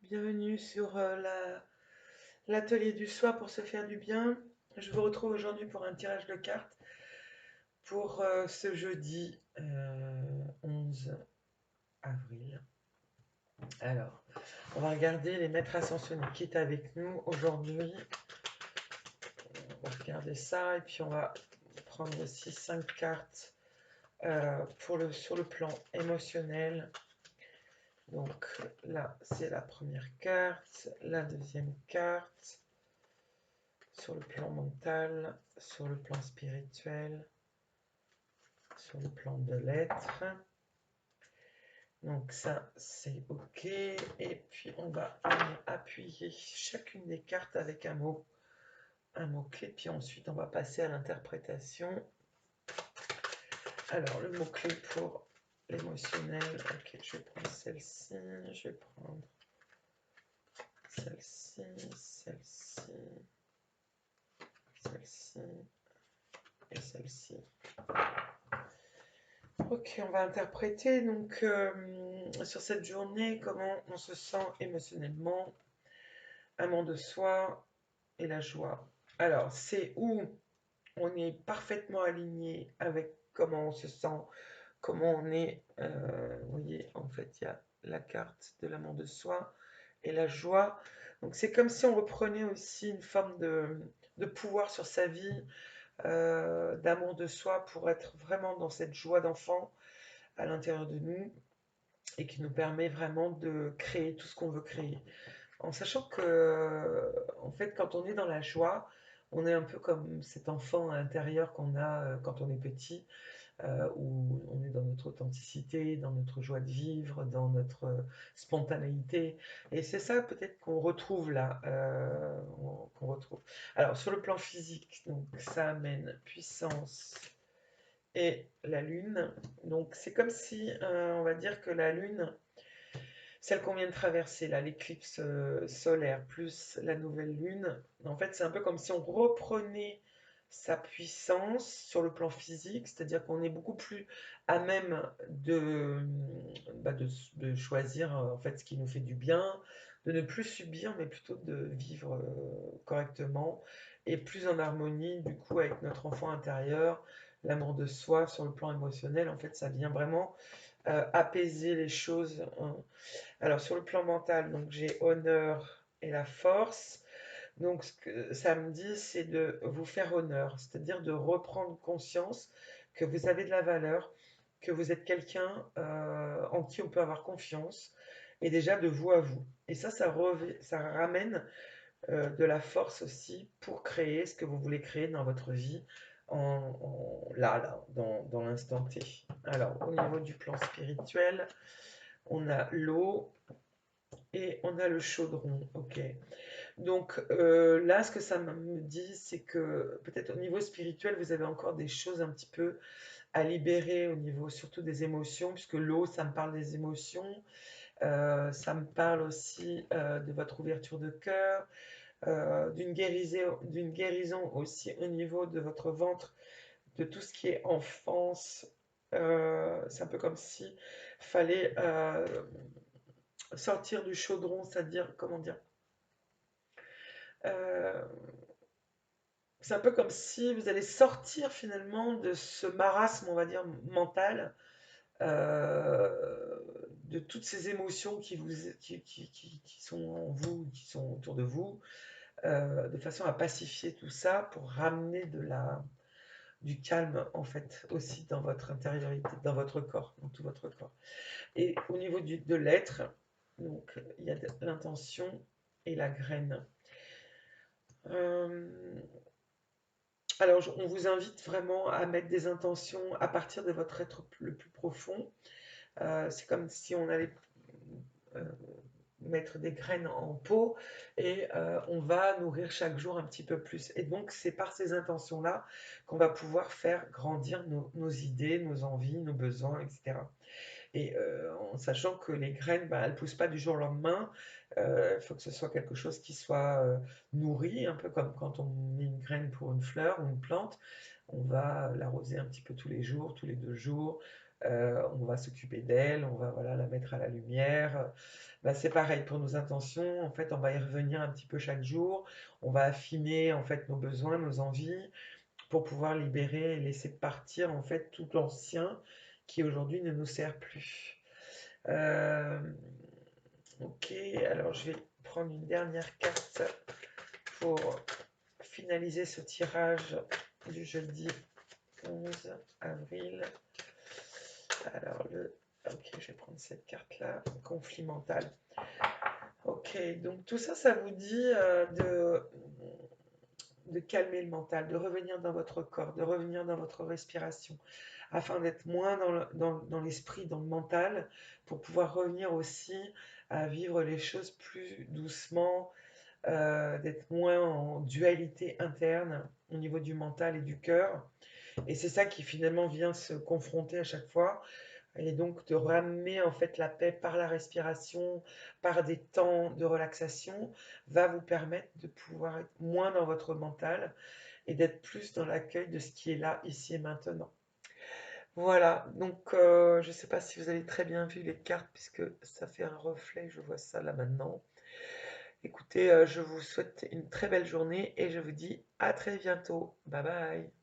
Bienvenue sur l'atelier du soir pour se faire du bien. Je vous retrouve aujourd'hui pour un tirage de cartes pour ce jeudi 11 avril. Alors, on va regarder les maîtres ascensionnés qui est avec nous aujourd'hui. On va regarder ça et puis on va prendre aussi 5 cartes sur le plan émotionnel. Donc là, c'est la première carte, la deuxième carte, sur le plan mental, sur le plan spirituel, sur le plan de l'être. Donc ça, c'est OK. Et puis, on va appuyer chacune des cartes avec un mot-clé. Puis ensuite, on va passer à l'interprétation. Alors, le mot-clé pour l'émotionnel. OK, je vais prendre celle-ci. Je vais prendre celle-ci, celle-ci, celle-ci et celle-ci. Ok, on va interpréter donc sur cette journée comment on se sent émotionnellement, amour de soi et la joie. Alors, c'est où on est parfaitement aligné avec comment on se sent, comment on est. Vous voyez, en fait, il y a la carte de l'amour de soi et la joie. Donc, c'est comme si on reprenait aussi une forme de pouvoir sur sa vie, d'amour de soi pour être vraiment dans cette joie d'enfant à l'intérieur de nous et qui nous permet vraiment de créer tout ce qu'on veut créer. En sachant que, en fait, quand on est dans la joie, on est un peu comme cet enfant intérieur qu'on a quand on est petit, où on est dans notre authenticité, dans notre joie de vivre, dans notre spontanéité. Et c'est ça peut-être qu'on retrouve là, qu'on retrouve. Alors, sur le plan physique, donc ça amène puissance, et la Lune. Donc c'est comme si, on va dire que la Lune, celle qu'on vient de traverser, là, l'éclipse solaire, plus la nouvelle Lune, en fait c'est un peu comme si on reprenait sa puissance sur le plan physique, c'est-à-dire qu'on est beaucoup plus à même de choisir en fait ce qui nous fait du bien, de ne plus subir, mais plutôt de vivre correctement et plus en harmonie du coup avec notre enfant intérieur, l'amour de soi sur le plan émotionnel. En fait, ça vient vraiment apaiser les choses, hein. Alors, sur le plan mental, donc j'ai honneur et la force. Donc, ce que ça me dit, c'est de vous faire honneur, c'est-à-dire de reprendre conscience que vous avez de la valeur, que vous êtes quelqu'un en qui on peut avoir confiance, et déjà de vous à vous. Et ça ramène de la force aussi pour créer ce que vous voulez créer dans votre vie, là, dans l'instant T. Alors, au niveau du plan spirituel, on a l'eau et on a le chaudron. Ok. Donc là, ce que ça me dit, c'est que peut-être au niveau spirituel, vous avez encore des choses un petit peu à libérer au niveau surtout des émotions, puisque l'eau, ça me parle des émotions. Ça me parle aussi de votre ouverture de cœur, d'une guérison aussi au niveau de votre ventre, de tout ce qui est enfance. C'est un peu comme si fallait sortir du chaudron, c'est-à-dire, comment dire, euh, c'est un peu comme si vous allez sortir finalement de ce marasme, on va dire, mental, de toutes ces émotions qui sont en vous, qui sont autour de vous, de façon à pacifier tout ça pour ramener du calme en fait aussi dans votre intériorité, dans votre corps, dans tout votre corps. Et au niveau de l'être, donc il y a l'intention et la graine. Euh, alors on vous invite vraiment à mettre des intentions à partir de votre être le plus profond. C'est comme si on allait euh, mettre des graines en pot et on va nourrir chaque jour un petit peu plus. Et donc c'est par ces intentions-là qu'on va pouvoir faire grandir nos idées, nos envies, nos besoins, etc. Et en sachant que les graines, bah, elles ne poussent pas du jour au lendemain. Il faut que ce soit quelque chose qui soit nourri, un peu comme quand on met une graine pour une fleur ou une plante. On va l'arroser un petit peu tous les jours, tous les 2 jours. On va s'occuper d'elle, on va voilà, la mettre à la lumière. Bah, c'est pareil pour nos intentions. En fait, on va y revenir un petit peu chaque jour. On va affiner en fait nos besoins, nos envies pour pouvoir libérer et laisser partir en fait tout l'ancien qui aujourd'hui ne nous sert plus. Euh, ok, alors je vais prendre une dernière carte pour finaliser ce tirage du jeudi 11 avril. Alors ok, je vais prendre cette carte-là, conflit mental. Ok, donc tout ça, ça vous dit de calmer le mental, de revenir dans votre corps, de revenir dans votre respiration, afin d'être moins dans l'esprit, dans le mental, pour pouvoir revenir aussi à vivre les choses plus doucement, d'être moins en dualité interne au niveau du mental et du cœur. Et c'est ça qui finalement vient se confronter à chaque fois. Et donc de ramener en fait la paix par la respiration, par des temps de relaxation, va vous permettre de pouvoir être moins dans votre mental et d'être plus dans l'accueil de ce qui est là, ici et maintenant. Voilà, donc je ne sais pas si vous avez très bien vu les cartes puisque ça fait un reflet, je vois ça là maintenant. Écoutez, je vous souhaite une très belle journée et je vous dis à très bientôt. Bye bye.